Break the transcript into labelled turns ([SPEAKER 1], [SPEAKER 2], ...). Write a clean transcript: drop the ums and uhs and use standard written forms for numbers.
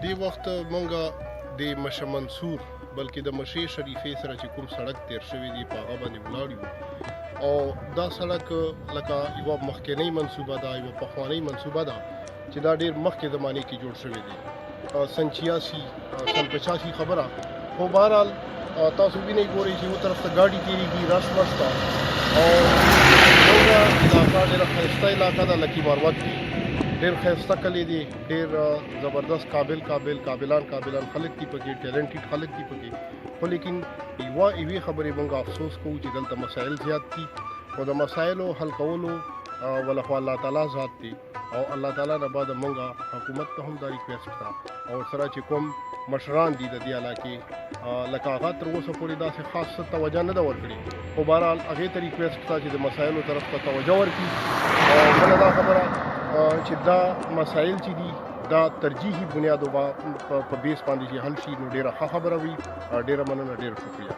[SPEAKER 1] دې وخت مونږه د مشه منصور بلکې د مشې شریفې سره چې کوم سړک تیر شوی دی په هغه باندې ولاړ یو او دا سړک لکه یوه مخکینۍ منصوبه ده یوه پخوانۍ منصوبه ده چې دا ډېر مخکې زمانې کې جوړ شوی دی سن 86 سن 85 خبره خو بهرحال تاسو وینئ ګورئ چې یو طرف ته ګاډي تېرېږي رش وش ته او زموږ علاقه ډېره ښایسته علاقه ده لکي مروت کې ډېر ښایسته کلی دی ډېر زبردست قابلان خلک دي پکې ټیلنټډ خلک دي پکې خو لیکن یوې خبرې موږ افسوس کوو چې دلته مسایل زیات دي خو د مسایلو حل کولو ولا خو الله تعالی ذات دی او الله تعالی نه بعد موږ حکومت ته هم دا ریکویسټ ده او سره چې کوم مشران دي د دې علاقې لکه هغه تر اوسه پورې داسې خاص توجه نه ده ورکړې خو بهرحال هغې ته ریکویسټ ده چې د مسایلو طرف ته توجه ورکړي او بله دا خبره چې دا مسایل چې دي دا ترجیحي بنیادو په بیس باندې چې حل شي نو ډېره ښه خبره وي ډېره مننه ډېره شکریه